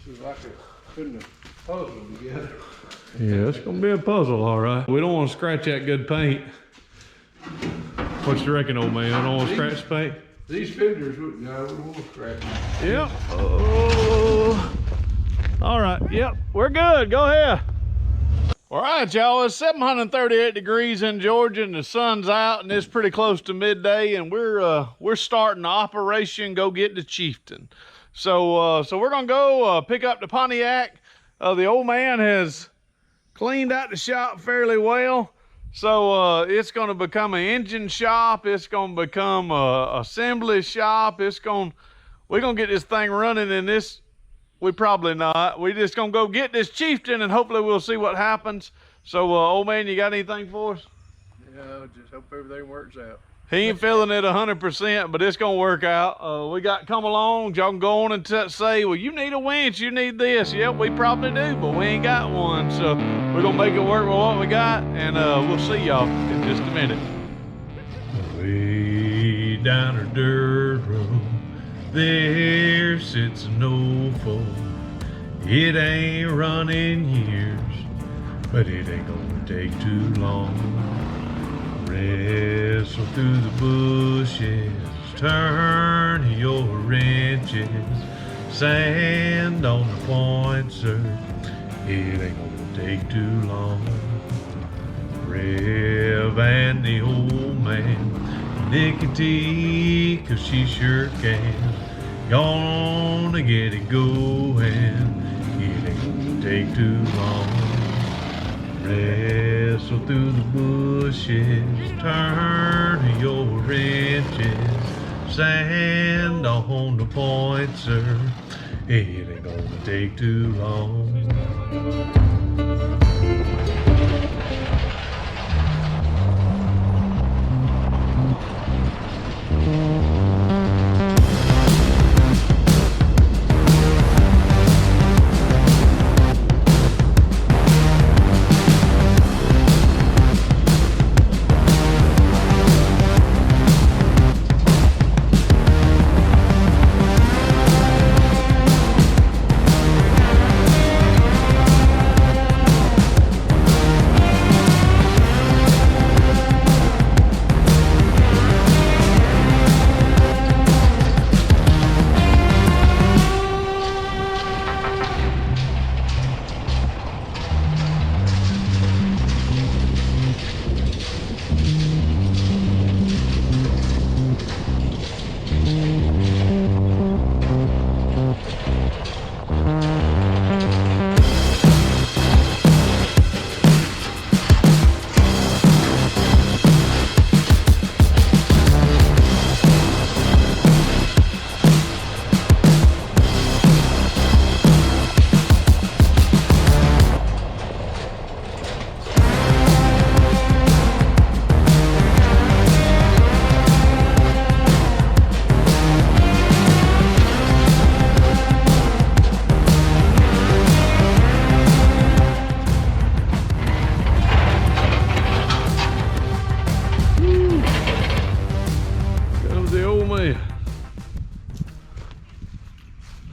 This is like putting a puzzle together. Yeah, it's gonna be a puzzle, all right. We don't want to scratch that good paint. What you reckon, old man? I don't want to scratch the paint? These fenders, no, we won't scratch them. Yep. Oh. All right, yep, we're good. Go ahead. All right, y'all, it's 738 degrees in Georgia and the sun's out and it's pretty close to midday and we're starting Operation Go Get the Chieftain. So we're gonna go pick up the Pontiac. The old man has cleaned out the shop fairly well. So it's gonna become an engine shop. It's gonna become a assembly shop. We're gonna get this thing running in this. We probably not. We just gonna go get this Chieftain and hopefully we'll see what happens. So old man, you got anything for us? Yeah, just hope everything works out. He ain't feeling it 100%, but it's gonna work out. We got come along. Y'all can go on and say, well, you need a winch, you need this. Yep, we probably do, but we ain't got one. So we're gonna make it work with what we got, and we'll see y'all in just a minute. Way down a dirt road, there sits an old foe. It ain't run in years, but it ain't gonna take too long. Wrestle through the bushes, turn your wrenches, sand on the point, sir. It ain't gonna take too long. Rev and the old man, nicotine, 'cause she sure can. Gonna get it going, it ain't gonna take too long. Wrestle through the bushes, turn your wrenches, sand on the point, sir. It ain't gonna take too long.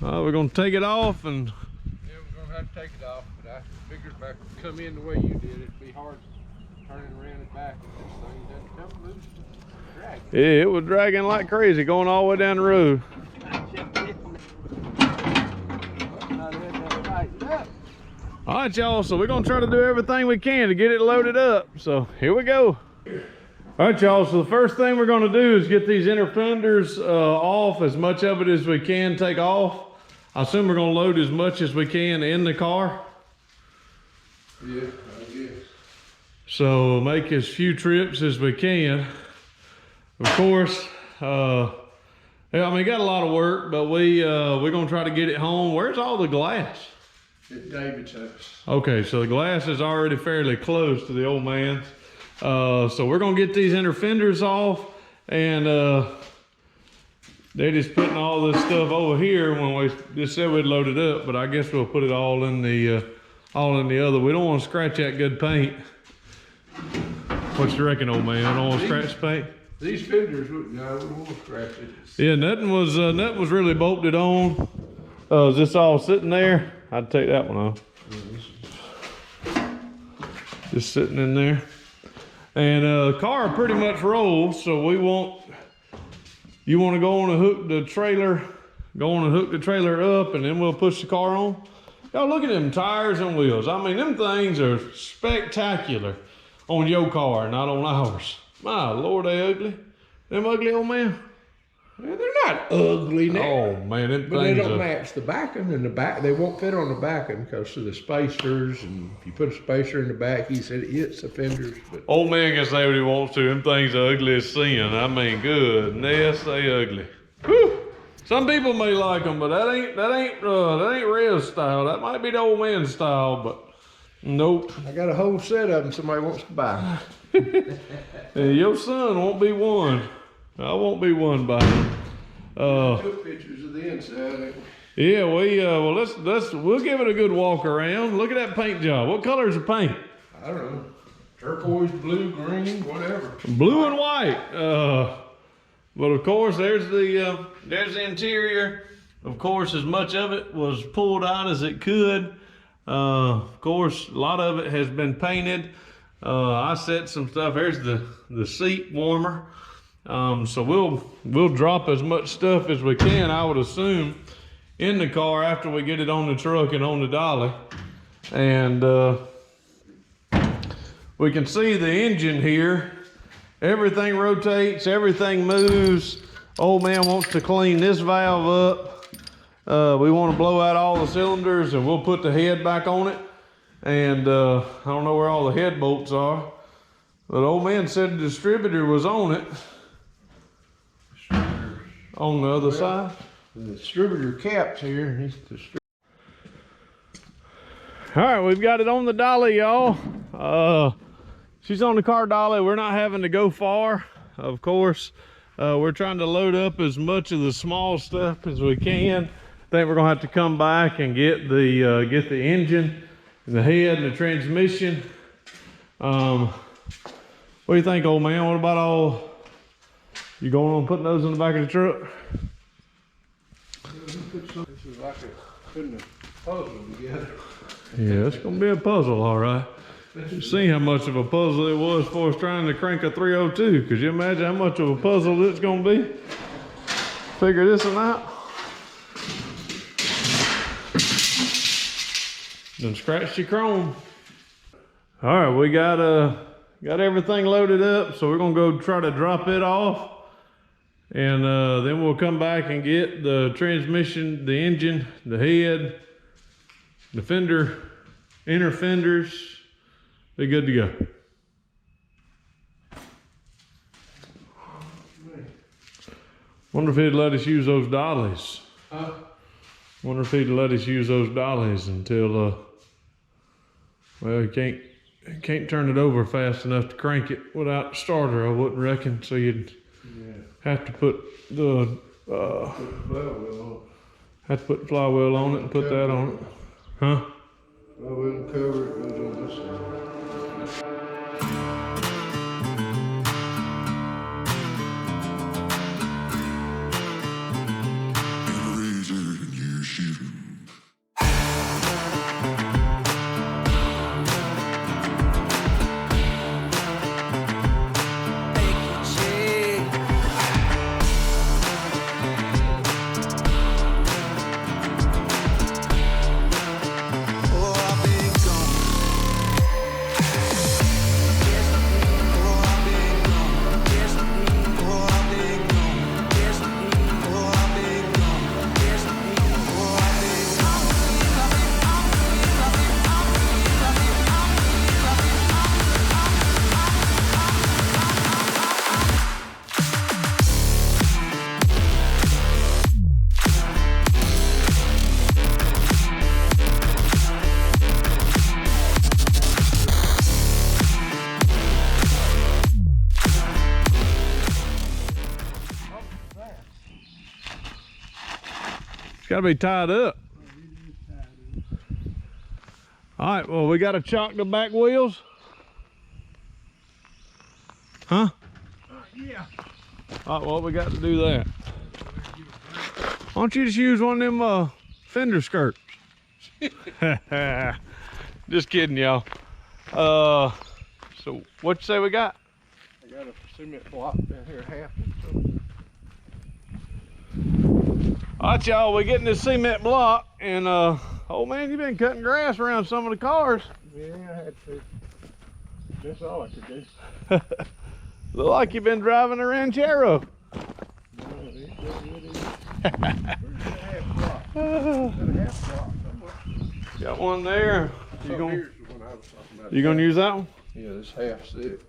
We're gonna take it off and... Yeah, we're gonna have to take it off, but I figured if I could come in the way you did, it'd be hard turning around and back if this thing doesn't come loose. Drag. Yeah, it was dragging like crazy going all the way down the road. All right, y'all, so we're gonna try to do everything we can to get it loaded up. So here we go. All right, y'all, so the first thing we're gonna do is get these inner fenders off, as much of it as we can take off. I assume we're gonna load as much as we can in the car. Yeah, I guess. So make as few trips as we can. Of course, yeah, I mean, we got a lot of work, but we're gonna try to get it home. Where's all the glass? At David's house. Okay, so the glass is already fairly close to the old man's. So we're gonna get these inner fenders off, and they're just putting all this stuff over here when we just said we'd load it up, but I guess we'll put it all in the other. We don't want to scratch that good paint. What you reckon, old man? I don't want to scratch paint. These fenders, no, we won't scratch it. Yeah, nothing was really bolted on. Oh, is this all sitting there? I'd take that one off. Just sitting in there. And the car pretty much rolls, so we won't, you want to go on and hook the trailer, up, and then we'll push the car on. Y'all look at them tires and wheels. I mean, them things are spectacular on your car, not on ours. My Lord, they ugly. Them ugly, old man. Yeah, they're not ugly now. Oh man, them but they things don't are... match the backing, and the back they won't fit on the backing because of the spacers. And if you put a spacer in the back, he said it hits the fenders. But Old man can say what he wants to. Them things are ugly as sin. I mean, goodness, they ugly. Whew. Some people may like them, but that ain't Rev's style. That might be the old man's style, but nope. I got a whole set of them. Somebody wants to buy. Your son won't be one. I won't be one by him. Took pictures of the inside. Yeah, well we'll give it a good walk around. Look at that paint job. What color is the paint? I don't know. Turquoise, blue, green, whatever. Blue and white. But of course, there's the interior. Of course, as much of it was pulled out as it could. Of course, a lot of it has been painted. I set some stuff. There's the seat warmer. So we'll drop as much stuff as we can, I would assume, in the car after we get it on the truck and on the dolly. And we can see the engine here. Everything rotates, everything moves. Old man wants to clean this valve up. We want to blow out all the cylinders, and we'll put the head back on it. And I don't know where all the head bolts are, but old man said the distributor was on it. On the other side? The distributor cap's here. He's All right, we've got it on the dolly, y'all. She's on the car dolly. We're not having to go far, of course. We're trying to load up as much of the small stuff as we can. I think we're gonna have to come back and get the engine, and the head, and the transmission. What do you think, old man? What about all? You going on putting those in the back of the truck? This is like putting a puzzle together. Yeah, it's gonna be a puzzle, all right. You see how much of a puzzle it was for us trying to crank a 302. Could you imagine how much of a puzzle it's gonna be? Figure this one out. Done scratched your chrome. All right, we got everything loaded up, so we're gonna go try to drop it off. And then we'll come back and get the transmission, the engine, the head, the fender, inner fenders. Be good to go. Wonder if he'd let us use those dollies. Wonder if he'd let us use those dollies until, well, you can't turn it over fast enough to crank it without the starter, I wouldn't reckon. So you'd have to put the flywheel on it and put that on it. Huh? Flywheel cover it goes on this side. It's got to be tied up. All right, well, we got to chock the back wheels. Huh? Yeah. All right, well, we got to do that. Why don't you just use one of them fender skirts. Just kidding, y'all. So what you say we got? I got a cement block down here, half or something. All right, y'all, we're getting this cement block, and oh man, you been cutting grass around some of the cars. Yeah, I had to. That's all I could do. Look like you've been driving a Ranchero. No, it's where's the half block? Got a half block somewhere. Got one there. Here's the one I was talking about. You gonna use that one? Yeah, this half 6.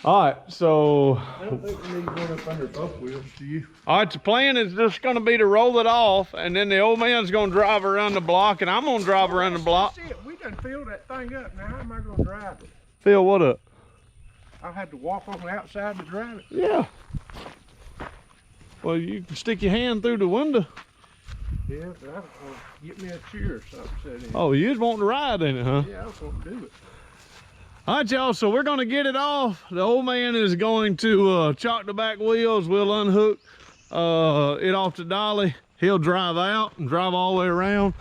All right, so I don't think we need one up under both wheels, do you? all right, the plan is just gonna be to roll it off, and then the old man's gonna drive around the block, and I'm gonna drive around the block. That's it. We done filled that thing up. Now how am I gonna drive it? Fill what up? I'll have to walk on the outside to drive it. Yeah. Well, you can stick your hand through the window. Yeah, but I don't want to get me a chair or something set in. Oh, you just want to ride in it, huh? Yeah, I just want to do it. All right, y'all, so we're gonna get it off. The old man is going to chock the back wheels. We'll unhook it off the dolly. He'll drive out and drive all the way around.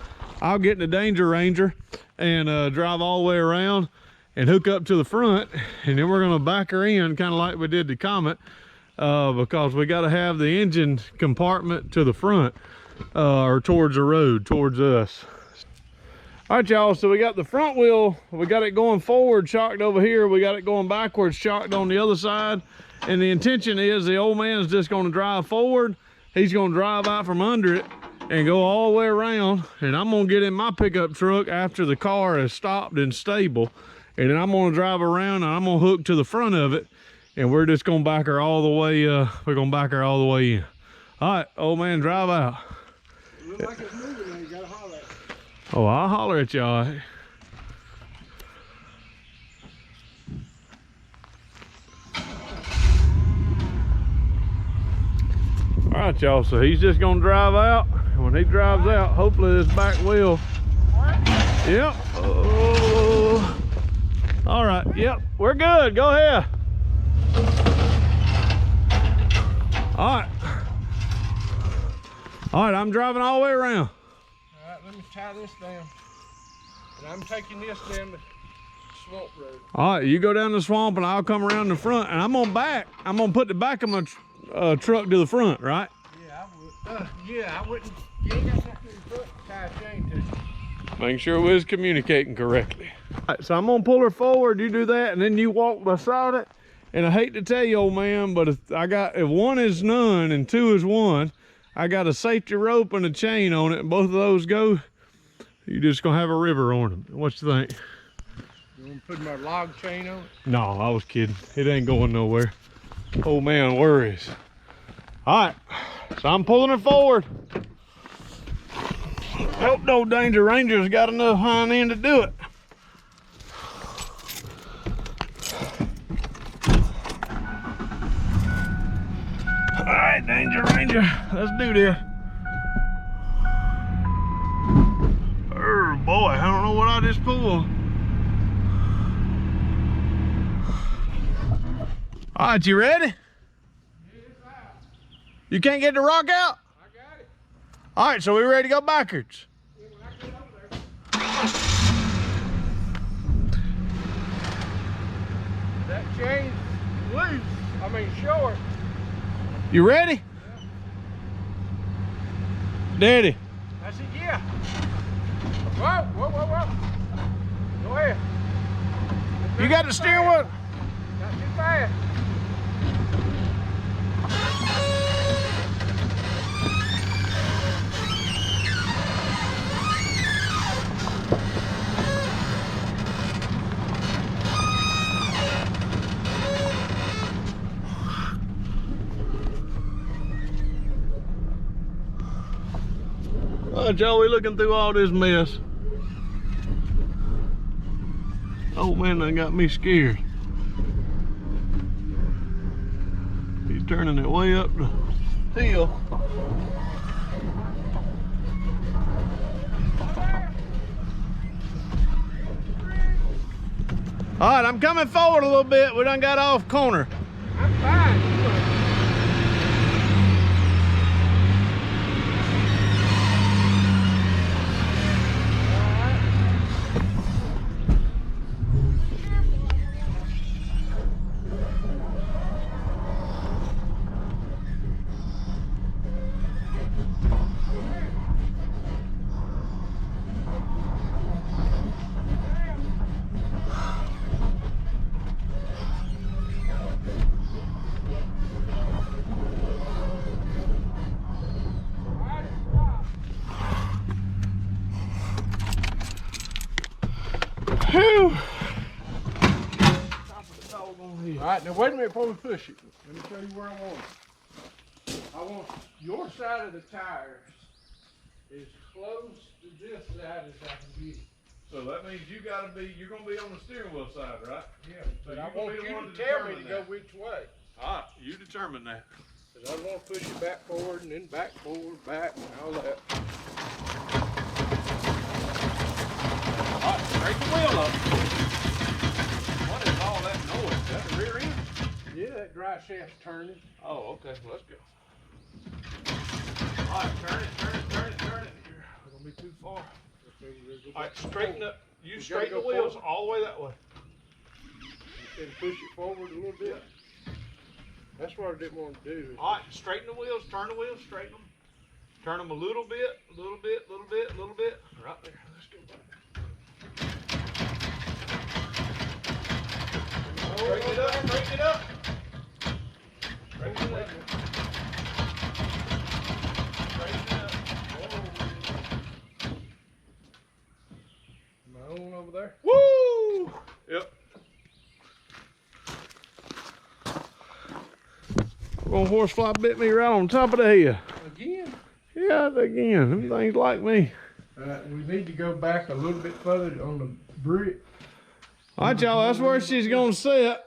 I'll get in the Danger Ranger and drive all the way around and hook up to the front, and then we're gonna back her in kind of like we did the Comet, because we gotta have the engine compartment to the front or towards the road, towards us. All right, y'all, so we got the front wheel, we got it going forward, shocked over here, we got it going backwards, shocked on the other side, and the intention is the old man is just gonna drive forward, he's gonna drive out from under it and go all the way around, and I'm gonna get in my pickup truck after the car is stopped and stable, and then I'm gonna drive around and I'm gonna hook to the front of it, and we're just gonna back her all the way, we're gonna back her all the way in. All right, old man, drive out. It looks like it's moving now, you gotta holler at it. Oh, I'll holler at y'all. All right, y'all, so he's just gonna drive out. And when he drives out, hopefully this back wheel. Yep. Oh. All right, yep, we're good, go ahead. All right. All right, I'm driving all the way around. All right, let me tie this down. And I'm taking this down the swamp road. All right, you go down the swamp and I'll come around the front, and I'm gonna put the back of my truck to the front, right? Yeah, I would. Yeah, I wouldn't. You ain't got nothing in the front to tie a chain to. Making sure we was communicating correctly. All right, so I'm gonna pull her forward, you do that, and then you walk beside it. And I hate to tell you, old man, but if one is none and two is one, I got a safety rope and a chain on it, and both of those go, you're just gonna have a river on them. What you think? You want to put my log chain on it? No, I was kidding. It ain't going nowhere. Old man worries. All right, so I'm pulling her forward. Hope no Danger Ranger's got enough hind end to do it. All right, Danger Ranger, let's do this. Oh boy, I don't know what I just pulled. All right, you ready? Yeah, it's out. You can't get the rock out? I got it. All right, so we ready to go backwards? Yeah, when I get over there. That chain's loose. I mean short. You ready? Yeah. Daddy. I said, yeah. Whoa, whoa, whoa, whoa. Go ahead. You got the steering wheel? Not too fast. Oh, Joe, we looking through all this mess. Oh man, that got me scared. He's turning it way up the hill. All right, I'm coming forward a little bit. We done got off corner. I'm fine. Whew. All right, now wait a minute before we push it. Let me show you where I want it. I want your side of the tires as close to this side as I can get. So that means you're gonna be on the steering wheel side, right? Yeah, So but I you can want be the you one to to tell me to determine go that. which way. All right, you determine that. Because I want to push it back forward and then back forward, back, and all that. All right, straighten the wheel up. What is all that noise? Is that the rear end? Yeah, that drive shaft's turning. Oh, okay, let's go. All right, turn it. We're gonna be too far. All right, straighten up. You straighten the wheels all the way that way. And push it forward a little bit. That's what I didn't want to do. All right, straighten the wheels, turn the wheels, straighten them. Turn them a little bit. Right there, let's go back. Straighten it up. Straighten it up. Am I on over there? Woo! Yep. One horsefly bit me right on top of the head. Again? Yeah, again. Them things like me. We need to go back a little bit further on the brick. All right, y'all, that's where she's gonna sit.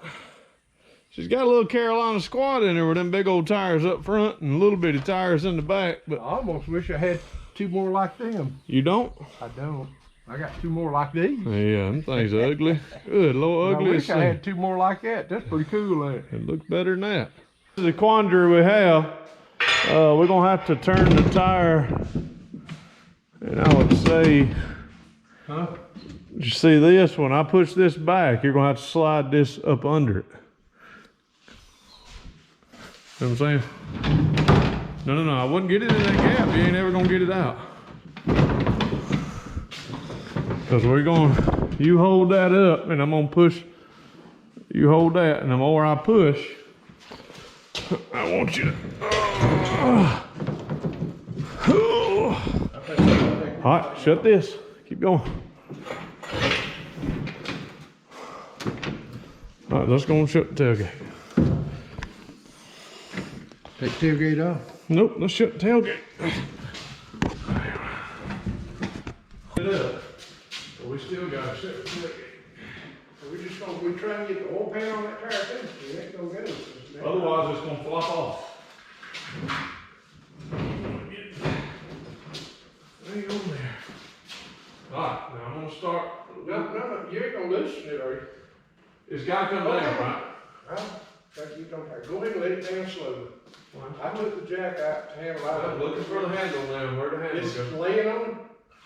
She's got a little Carolina squat in there with them big old tires up front and little bitty tires in the back. But I almost wish I had two more like them. you don't? I don't. I got two more like these. Yeah, them things are ugly. Good Lord, I ugly. wish I had two more like that. That's pretty cool, ain't it? It looks better than that. This is a quandary we have. We're gonna have to turn the tire, and I would say, Huh? you see this? When I push this back, you're gonna have to slide this up under it. You know what I'm saying? No, I wouldn't get it in that gap. You ain't ever gonna get it out. Cause we're gonna, you hold that up, and I'm gonna push. You hold that, and the more I push, I want you to. All right, shut this. Keep going. All right, let's go and shut the tailgate. Take tailgate off. Nope, let's shut the tailgate. We still got to shut the tailgate. We just gonna try and get the oil pan on that tire too. It ain't gonna go. Otherwise, it's gonna flop off. Hang on there. All right, now I'm gonna start. No, you ain't gonna loosen it, are you? It's gotta come down, right? You don't have. Go ahead and let it down slowly. I took the jack out to handle out. I'm looking for the handle now. Where the handle It's goes? laying on the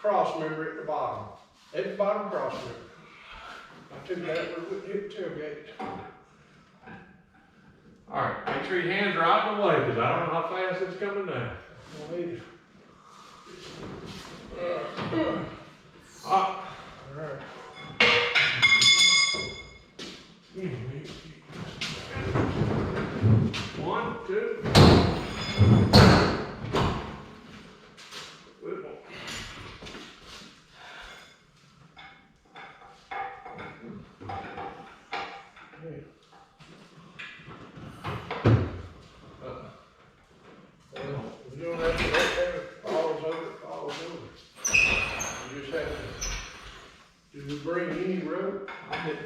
cross member at the bottom. At the bottom cross member. I took that where it wouldn't hit the tailgate. All right, make sure your hands are out of the way, because I don't know how fast it's coming down. All right. One, two. Good one. You don't have to let that falls over. You just have to. Did you bring any rope? I did.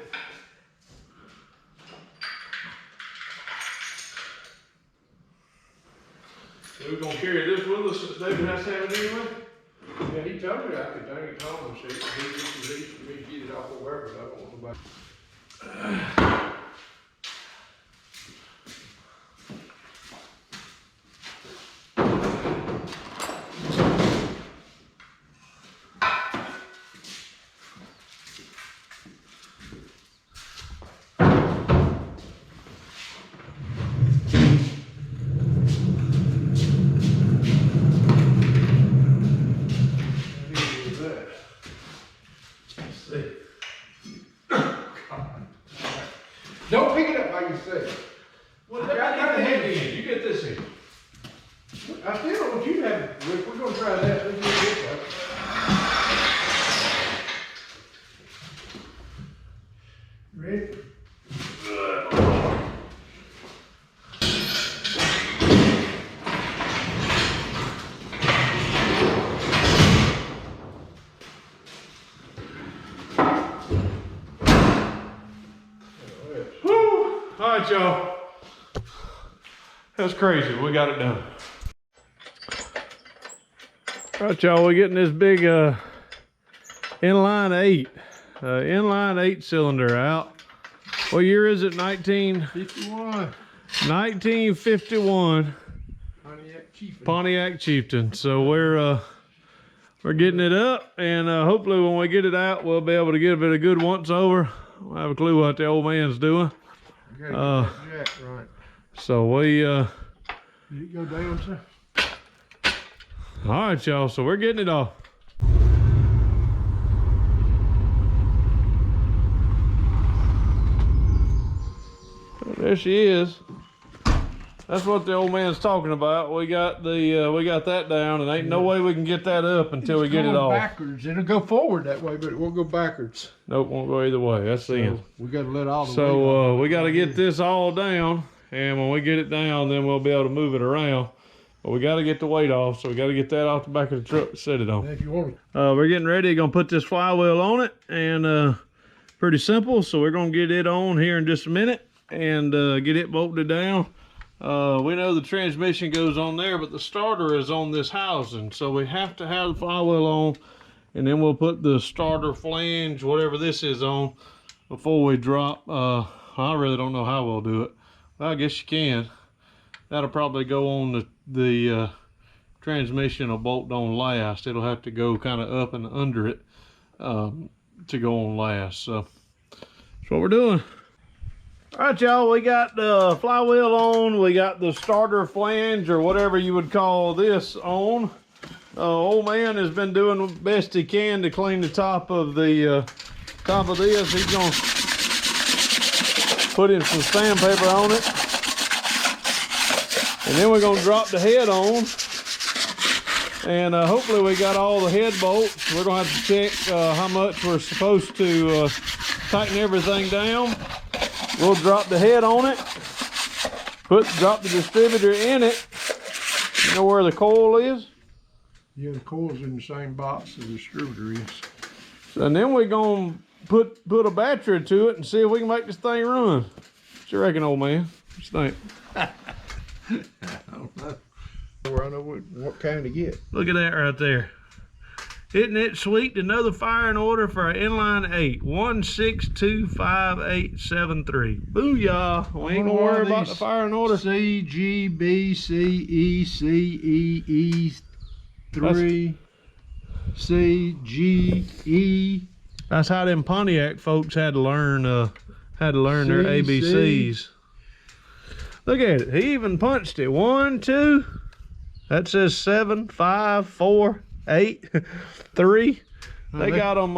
So we're gonna carry this with us since David has to have it anyway? Yeah, he told me I could dang it home and see. He just released for me to get it off of wherever. I don't want nobody. Don't pick it up by yourself. Well, I got the head in. You get this in. I still don't want you to have it, Rick. We're gonna try that. Let's do it this way. right, y'all. That's crazy. We got it done. All right, y'all. We're getting this big inline 8 cylinder out. What year is it? 51. 1951. Pontiac Chieftain. Pontiac Chieftain. So we're getting it up, and hopefully when we get it out, we'll be able to give it a good once over. We'll have a clue what the old man's doing. You gotta get that jack right. So we Did it go down, sir? all right, y'all. So we're getting it off. There she is. That's what the old man's talking about. We got that down, and ain't no way we can get that up until we get it off. Backwards. It'll go forward that way, but it won't go backwards. Nope, won't go either way. That's the end. We got to let all the weight So we got to get this all down, and when we get it down, then we'll be able to move it around. But we got to get the weight off, so we got to get that off the back of the truck to set it on. if you want We're getting ready. Gonna put this flywheel on it, and pretty simple. So we're gonna get it on here in just a minute and get it bolted down. We know the transmission goes on there, but the starter is on this housing, so we have to have the flywheel on, and then we'll put the starter flange, whatever this is, on before we drop. I really don't know how we'll do it. Well, I guess you can. That'll probably go on the transmission will bolt on last. It'll have to go kind of up and under it to go on last. So that's what we're doing. All right, y'all, we got the flywheel on. We got the starter flange, or whatever you would call this, on. Old man has been doing the best he can to clean the top of the top of this. He's gonna put in some sandpaper on it, and then we're gonna drop the head on. And hopefully we got all the head bolts. We're gonna have to check how much we're supposed to tighten everything down. We'll drop the head on it, drop the distributor in it. You know where the coil is? Yeah, the coil's in the same box the distributor is. And then we're gonna put a battery to it and see if we can make this thing run. What you reckon, old man? What you think? I don't know. Where I know what kind to get. Look at that right there. Isn't it sweet to know the firing order for an inline 8? 1625873. Booyah. We ain't gonna worry about the firing order. C, G, B, C, E, C, E, E, 3, C, G, E. That's how them Pontiac folks had to learn their ABCs. Look at it. He even punched it. 1, 2. That says 7, 5, 4, 8, 3. They got them.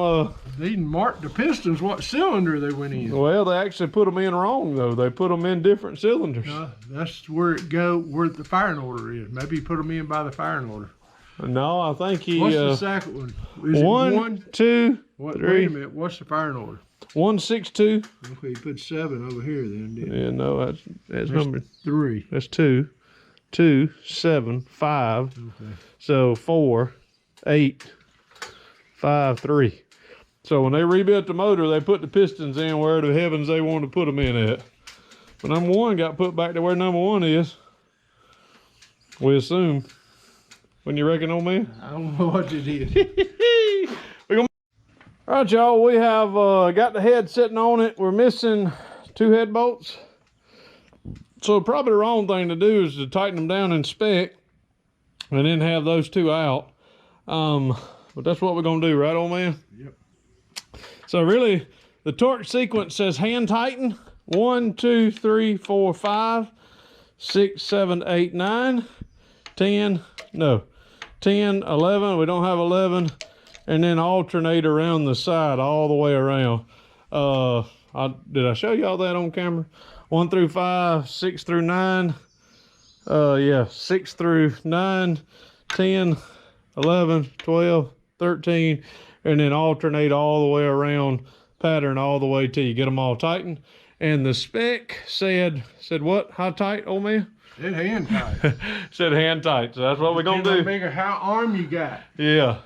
They didn't mark the pistons what cylinder they went in. Well, they actually put them in wrong though. They put them in different cylinders. That's where where the firing order is. Maybe he put them in by the firing order. No, I think he. What's the second one? Is 1, 2, 3. Wait a minute. What's the firing order? 162. Okay, you put 7 over here then. Didn't you? Yeah, no, that's number 3. That's 2, 2, 7, 5. Okay. So 4, 8, 5, 3. So when they rebuilt the motor, they put the pistons in where the heavens they wanted to put them in at. But number 1 got put back to where number 1 is. We assume. When you reckon, old man? I don't know what you did. All right, y'all, we have got the head sitting on it. We're missing 2 head bolts. So probably the wrong thing to do is to tighten them down in spec and then have those 2 out. But that's what we're gonna do, right, old man? Yep. So really, the torque sequence says hand tighten. 1, 2, 3, 4, 5, 6, 7, 8, 9, 10, 11, we don't have 11, and then alternate around the side all the way around. Did I show y'all that on camera? 1 through 5, 6 through 9, 6 through 9, 10, 11, 12, 13, and then alternate all the way around, pattern all the way till you get them all tightened. And the spec said what? How tight, old man? It hand tight. Said hand tight, so that's what we're gonna do. Bigger how arm you got. Yeah,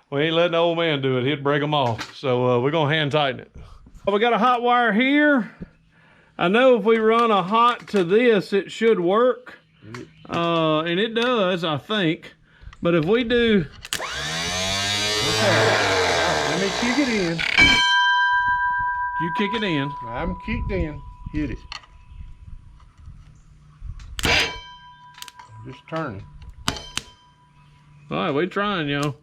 we ain't letting the old man do it. He'd break them off. So we're gonna hand tighten it. Well, we got a hot wire here. I know if we run a hot to this, it should work. And it does, I think. But if we do... Okay. Let me kick it in. You kick it in. I'm kicked in. Hit it. Just turning. All right, we trying, y'all.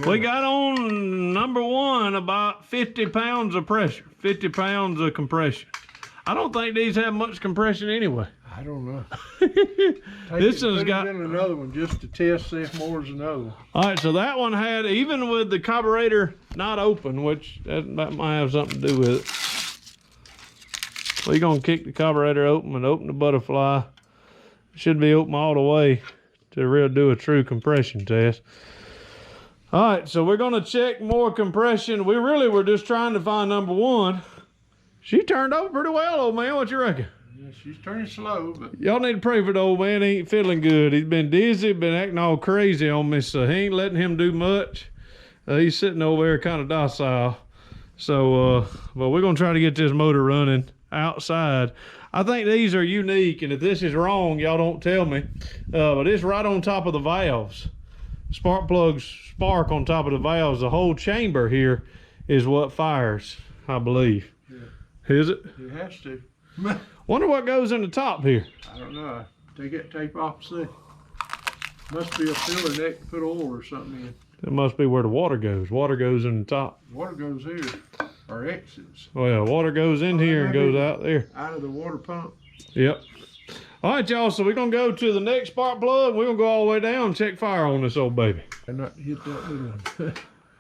We got on number one about 50 pounds of pressure, 50 pounds of compression. I don't think these have much compression anyway. I don't know. This one's got in another one just to test, see if more is another one. All right, so that one had, even with the carburetor not open, which that might have something to do with it. We're gonna kick the carburetor open and open the butterfly. It should be open all the way to do a true compression test. All right, so we're gonna check more compression. We really were just trying to find number one. She turned over pretty well, old man. What you reckon? Yeah, she's turning slow, but y'all need to pray for the old man. He ain't feeling good. He's been dizzy, been acting all crazy on me, so he ain't letting him do much. He's sitting over there kind of docile. So, but we're gonna try to get this motor running outside. I think these are unique, and if this is wrong, y'all don't tell me. But it's right on top of the valves. Spark plugs spark on top of the valves. The whole chamber here is what fires, I believe. Yeah. Is it? It has to. Wonder what goes in the top here. I don't know. Take that tape off and see. Must be a filler neck to put oil or something in. That must be where the water goes. Water goes in the top. Water goes here, or exits. Well, water goes in here and goes out there. Out of the water pump. Yep. All right, y'all, so we're going to go to the next spark plug. We're going to go all the way down and check fire on this old baby. And not hit that little one.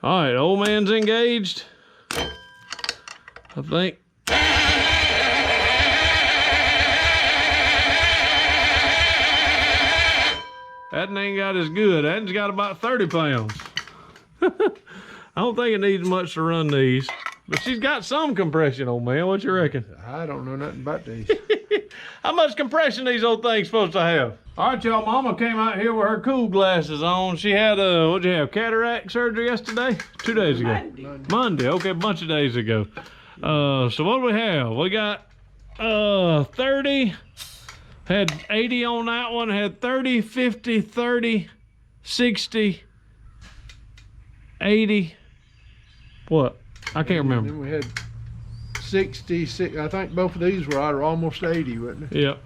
All right, old man's engaged. I think. That ain't got as good. That's got about 30 pounds. I don't think it needs much to run these. But she's got some compression, old man. What you reckon? I don't know nothing about these. How much compression these old things supposed to have? All right, y'all. Mama came out here with her cool glasses on. She had what'd you have? Cataract surgery yesterday? 2 days ago. Monday. Okay, a bunch of days ago. So what do we have? We got 30. Had 80 on that one. Had 30, 50, 30, 60, 80. What? I can't remember. Then we had 66. I think both of these were almost 80, wasn't it? Yep.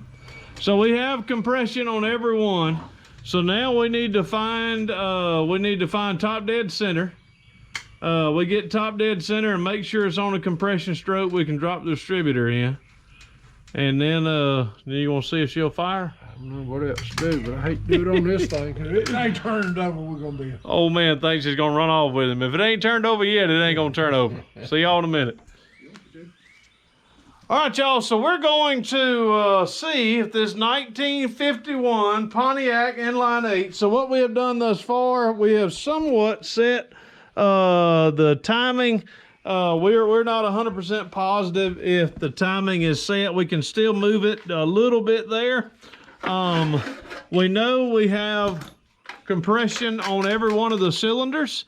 So we have compression on every one. So now we need to find top dead center. We get top dead center and make sure it's on a compression stroke. We can drop the distributor in. And then you want to see if she'll fire? I don't know what else to do, but I hate to do it on this thing, because it ain't turned over, we're going to be. Old man thinks he's going to run off with him. If it ain't turned over yet, it ain't going to turn over. See y'all in a minute. All right, y'all, so we're going to see if this 1951 Pontiac Inline 8, so what we have done thus far, we have somewhat set the timing. We're not 100% positive if the timing is set. We can still move it a little bit there. We know we have compression on every one of the cylinders.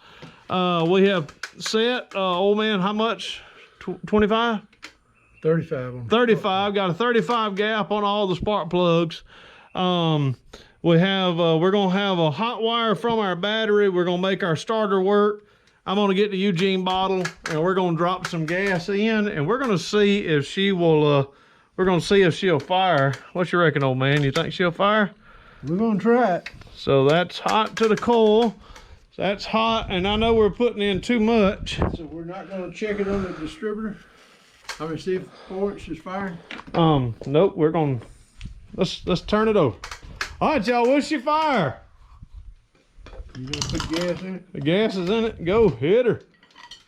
We have set, old man, how much? 25? 35. 35. Got a 35 gap on all the spark plugs. We have, we're going to have a hot wire from our battery. We're going to make our starter work. I'm going to get the Eugene bottle and we're going to drop some gas in and we're going to see if she will, we're going to see if she'll fire. What you reckon, old man? You think she'll fire? We're going to try it. So that's hot to the coil. That's hot, and I know we're putting in too much. So we're not going to check it on the distributor? I mean, see if 4-inch is firing? Nope, we're going to, let's turn it over. All right, y'all, what's she fire? You gonna put gas in it? The gas is in it. Go, hit her.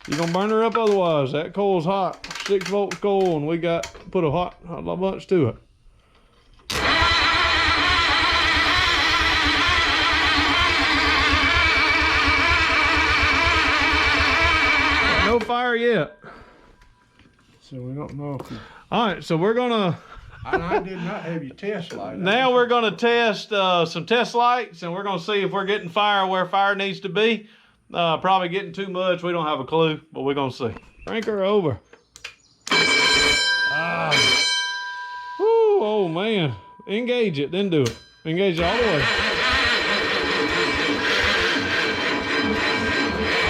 You're gonna burn her up otherwise. That coal's hot. 6 volt coal, and we got put a hot bunch to it. No fire yet. So we don't know if we... All right, so we're gonna, And I did not have your test light. Now we're going to test some test lights, and we're going to see if we're getting fire where fire needs to be. Probably getting too much. We don't have a clue, but we're going to see. Crank her over. Woo, oh, man. Engage it, then do it. Engage it all the way.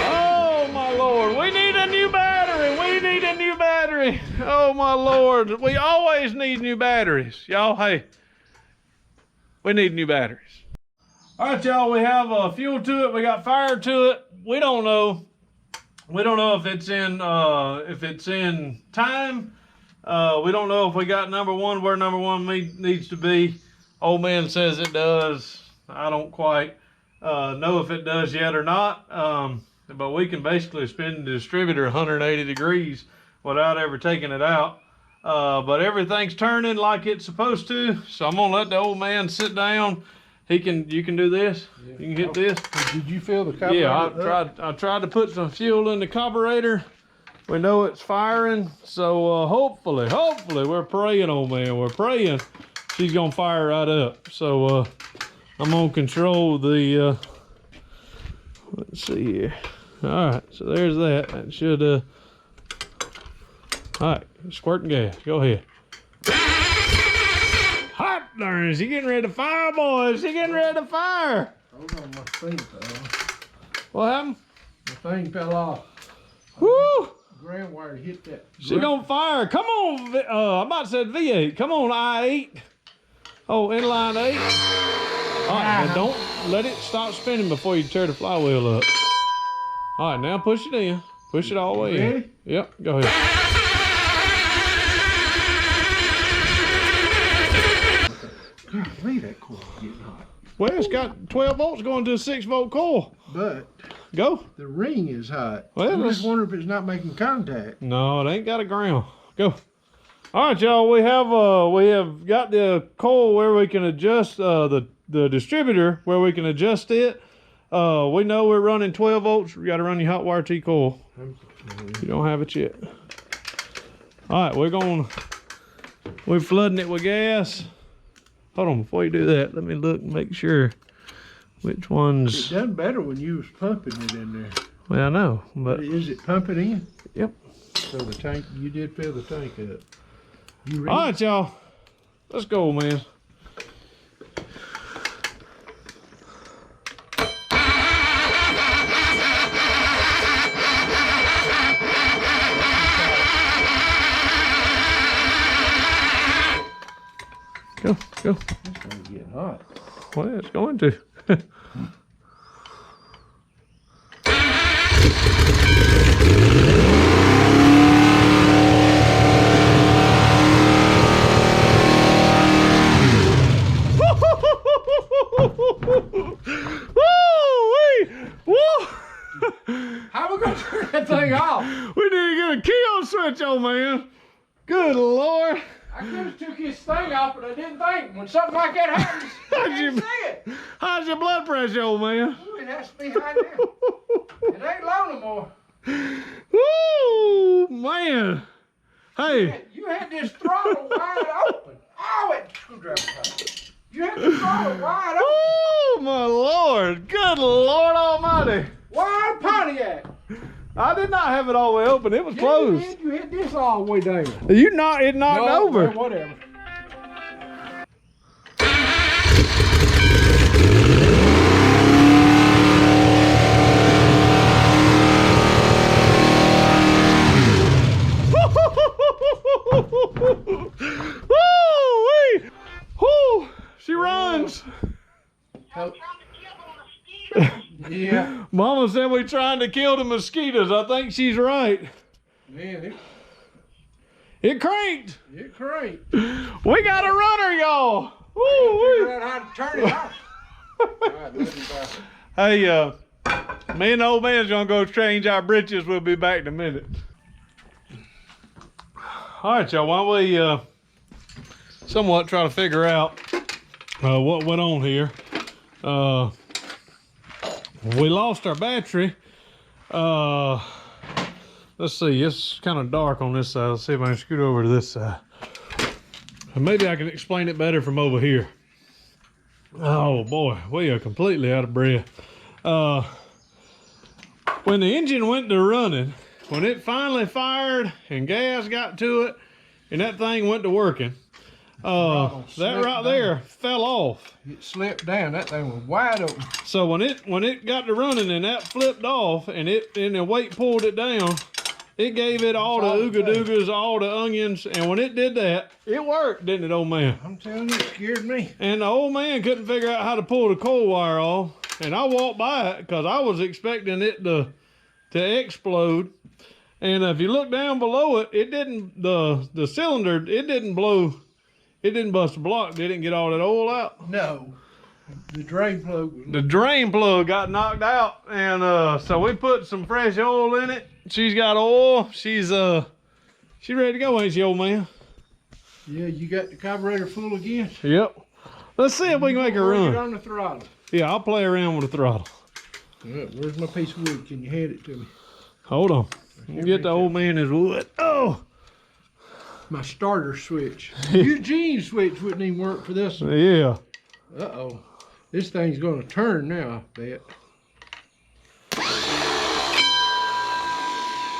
Oh, my Lord. We need a new battery. We need a new battery. Oh, my Lord. We always need new batteries. Y'all, hey, we need new batteries. All right, y'all, we have fuel to it. We got fire to it. We don't know. We don't know if it's in time. We don't know if we got number one where number one needs to be. Old Man says it does. I don't quite know if it does yet or not. But we can basically spin the distributor 180 degrees without ever taking it out. But everything's turning like it's supposed to. So I'm gonna let the old man sit down. You can do this. Yeah. You can hit this. Did you fill the carburetor? Yeah, I tried to put some fuel in the carburetor. We know it's firing, so hopefully we're praying, old man. We're praying she's gonna fire right up. So I'm gonna control the. Let's see here. All right, so there's that. That should. All right, squirting gas. Go ahead. Hot darn! She getting ready to fire, boys. She getting ready to fire. Hold on, my thing fell off. What happened? My thing fell off. Woo! Ground wire hit that. She gonna fire. Come on, I'm about to say V8. Come on, I8. Oh, inline 8. All right, now don't let it stop spinning before you tear the flywheel up. All right, now push it in. Push it all the way in. Yep, go ahead. Golly, that coil's getting hot. Well, it's got 12 volts going to a 6-volt coil. But go. The ring is hot. Well, I just wonder if it's not making contact. No, it ain't got a ground. Go. All right, y'all. We have got the coil where we can adjust the distributor where we can adjust it. We know we're running 12 volts. We got to run your hot wire T coil. You don't have it yet. All right, we're flooding it with gas. Hold on, before you do that, let me look and make sure which ones. It done better when you was pumping it in there. Well, I know, but is it pumping in? Yep. So the tank, you did fill the tank up. You ready? All right, y'all. Let's go, man. Go. It's going to get hot. Well, it's going to. How we gonna turn that thing off? We need to get a kill switch, old man. Good Lord. I could have took his thing off, but I didn't think. When something like that happens, I can't see it. How's your blood pressure, old man? Ooh, it has to be high now. It ain't low no more. Woo, man. Hey. You had this throttle wide open. Oh, it screwdriver tight. You had the throttle wide open. Oh, my Lord. Good Lord Almighty. Wide Pontiac. I did not have it all the way open. It was closed. You hit this all the way down. It knocked over. Well, whatever. Woo-wee. Woo. She runs. Yeah. Mama said we're trying to kill the mosquitoes. I think she's right. Man, it cranked. It cranked. We got a runner, y'all. Figure out how to turn it off. All right, let me back. Hey, me and the old man's gonna go change our britches. We'll be back in a minute. All right, y'all. Why don't we somewhat try to figure out what went on here? We lost our battery. Let's see, it's kind of dark on this side. Let's see if I can scoot over to this side. Maybe I can explain it better from over here. Oh boy, we are completely out of breath. When the engine went to running, when it finally fired and gas got to it and that thing went to working, that right there fell off. It slipped down. That thing was wide open. So when it got to running and that flipped off and the weight pulled it down, it gave it all the ooga doogas, all the onions, and when it did that, it worked, didn't it, old man? I'm telling you, it scared me. And the old man couldn't figure out how to pull the coil wire off, and I walked by it because I was expecting it to explode. And if you look down below it, it didn't, the cylinder, it didn't blow, it didn't bust a block, did it, and get all that oil out? No. The drain plug. The drain plug got knocked out, and so we put some fresh oil in it. She's got oil. She's ready to go, ain't she, old man? Yeah, you got the carburetor full again? Yep. Let's see if we can make her run. On the throttle. Yeah, I'll play around with the throttle. Right, where's my piece of wood? Can you hand it to me? Hold on. We'll get the old man his wood. Oh! My starter switch. Eugene switch wouldn't even work for this one. Yeah. Uh-oh. This thing's going to turn now, I bet.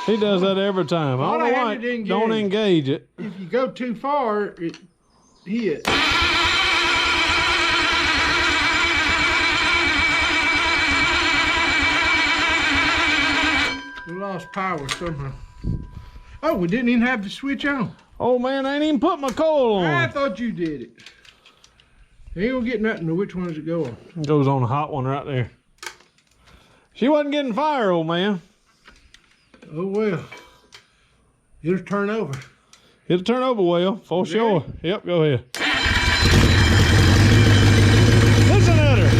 He does that every time. All I I don't had to don't engage it. If you go too far, it hits. We lost power somehow. Oh, we didn't even have the switch on. Oh man, I ain't even put my coil on. I thought you did it. You ain't gonna get nothing to which one does it go on. It goes on the hot one right there. She wasn't getting fire, old man. Oh well. It'll turn over. It'll turn over well, for sure. Yep, go ahead. Listen at her.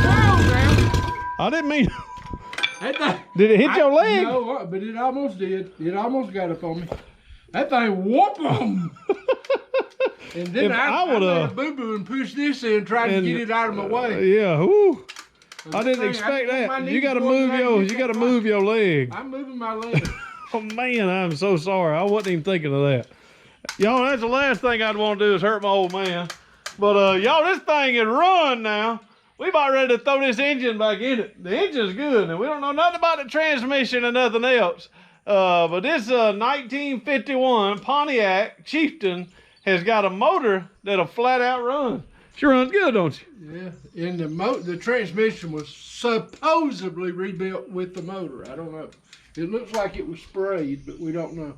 Whoa, man. I didn't mean. That Did it hit your leg? No, but it almost did. It almost got up on me. That thing whooped them. And then I made a boo-boo and pushed this in, trying to get it out of my way. Yeah, whoo. I didn't expect that. You gotta move your leg. I'm moving my leg. Oh man, I'm so sorry. I wasn't even thinking of that. Y'all, that's the last thing I'd want to do is hurt my old man. But y'all, this thing is run now. We about ready to throw this engine back in it. The engine's good, and we don't know nothing about the transmission or nothing else. But this 1951 Pontiac Chieftain has got a motor that'll flat out run. She runs good, don't she? Yeah, and the transmission was supposedly rebuilt with the motor. I don't know. It looks like it was sprayed, but we don't know.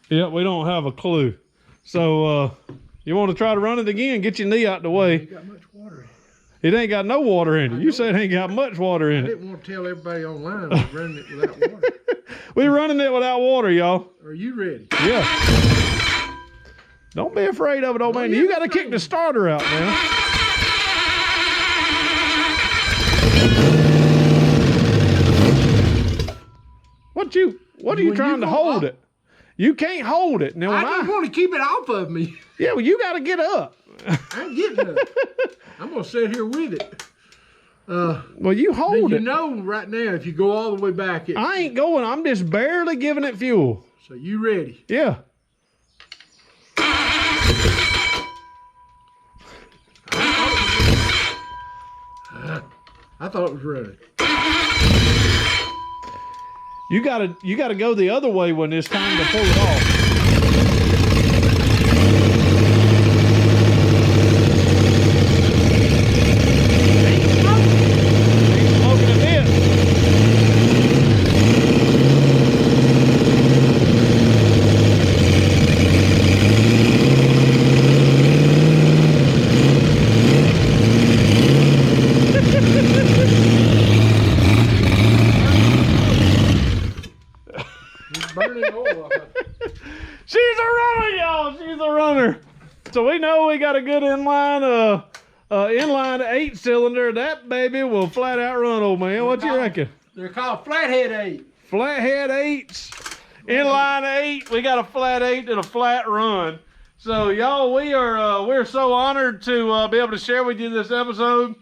Yeah, we don't have a clue. So you want to try to run it again? Get your knee out the way. It ain't got much water in it. It ain't got no water in it. You said it ain't got much water in it. I didn't want to tell everybody online we're running it without water. We're running it without water, y'all. Are you ready? Yeah. Don't be afraid of it, old man. You got to kick the starter out now. What are you trying to hold it? You can't hold it. Now, I just want to keep it off of me. Yeah, well, you got to get up. I ain't getting up. I'm going to sit here with it. Well, you hold it. You know right now, if you go all the way back. I ain't going. I'm just barely giving it fuel. So you ready? Yeah. I thought it was ready. You gotta go the other way when it's time to pull it off. So we know we got a good inline 8-cylinder. That baby will flat out run, old man. What you reckon? They're called flathead 8. Flathead 8s. Inline 8. We got a flat 8 and a flat run. So y'all, we're so honored to be able to share with you this episode.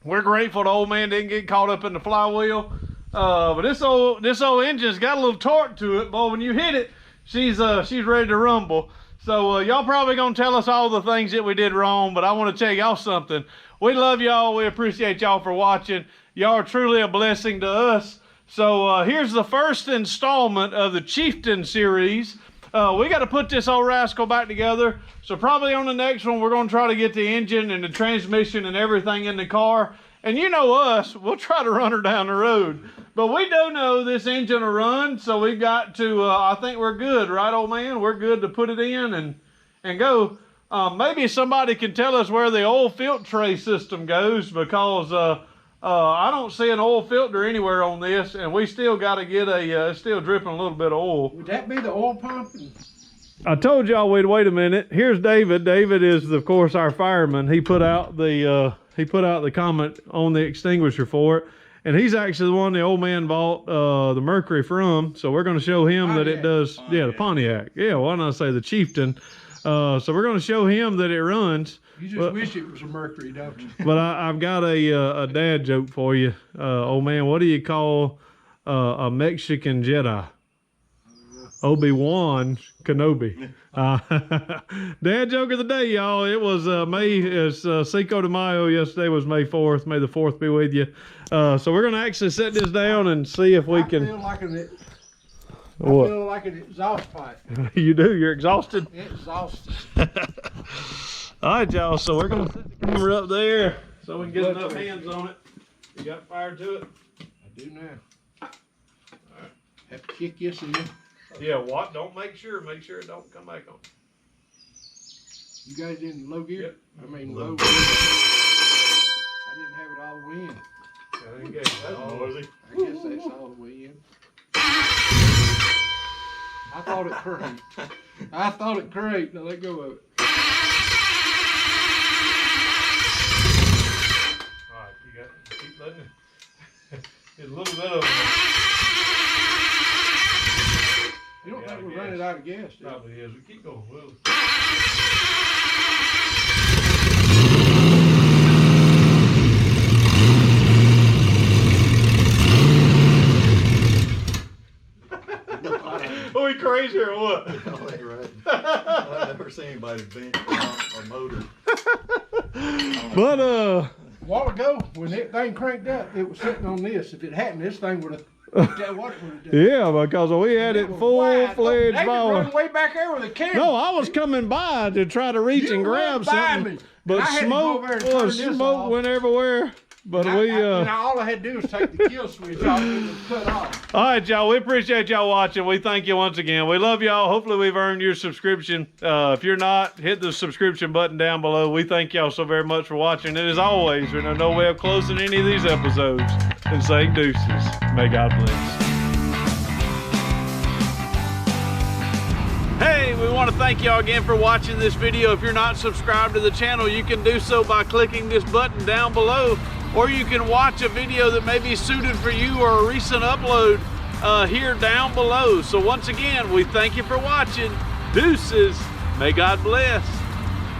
We're grateful the old man didn't get caught up in the flywheel. But this old engine's got a little torque to it. Boy, when you hit it, she's ready to rumble. So y'all probably gonna tell us all the things that we did wrong, but I want to tell y'all something. We love y'all. We appreciate y'all for watching. Y'all are truly a blessing to us. So here's the first installment of the Chieftain series. We got to put this old rascal back together. So probably on the next one, we're going to try to get the engine and the transmission and everything in the car. And you know us, we'll try to run her down the road. But we do know this engine will run, so we've got to, I think we're good, right, old man? We're good to put it in and go. Maybe somebody can tell us where the oil filter tray system goes, because I don't see an oil filter anywhere on this, and we still got to get a, still dripping a little bit of oil. Would that be the oil pump? I told y'all we'd wait a minute. Here's David. David is, of course, our fireman. He put out the Comet on the extinguisher for it, and he's actually the one the old man bought the Mercury from. So we're going to show him that it does. Pontiac. Yeah, the Pontiac. Yeah, why not say the Chieftain? So we're going to show him that it runs. You just wish it was a Mercury, don't you? But I've got a dad joke for you, old man. What do you call a Mexican Jedi? Obi-Wan Kenobi. Dad joke of the day, y'all. It was Cinco de Mayo. Yesterday was May 4th. May the 4th be with you. So we're going to actually set this down and see if we can. I feel like an exhaust pipe. You do? You're exhausted? Exhausted. All right, y'all. So we're going to set the camera up there so we can get enough hands on it. You got fire to it? I do now. All right. Have to kick this in. Yeah, what? Don't make sure it don't come back on. You got it in low gear? Yep. I mean low gear. I didn't have it all the way in. I didn't get that all, was he? I guess that's all the way in. I thought it cranked. Now let go of it. Alright, you got it. Keep letting it. Get a little bit of it. You don't think we're running out of gas, do you? Probably is. We keep going. We'll... Are we crazy or what? No, ain't right. I've never seen anybody vent a motor. But a while ago, when that thing cranked up, it was sitting on this. If it hadn't, this thing would have. What it would have done. Yeah, because we had it full-fledged power. Way back there with the camera. No, I was coming by to try to reach and grab something, but smoke went everywhere. But all I had to do was take the kill switch off and it was cut off. All right, y'all. We appreciate y'all watching. We thank you once again. We love y'all. Hopefully, we've earned your subscription. If you're not, hit the subscription button down below. We thank y'all so very much for watching. And as always, we know no way of closing any of these episodes than saying deuces. May God bless. Hey, we want to thank y'all again for watching this video. If you're not subscribed to the channel, you can do so by clicking this button down below, or you can watch a video that may be suited for you or a recent upload here down below. So once again, we thank you for watching. Deuces. May God bless.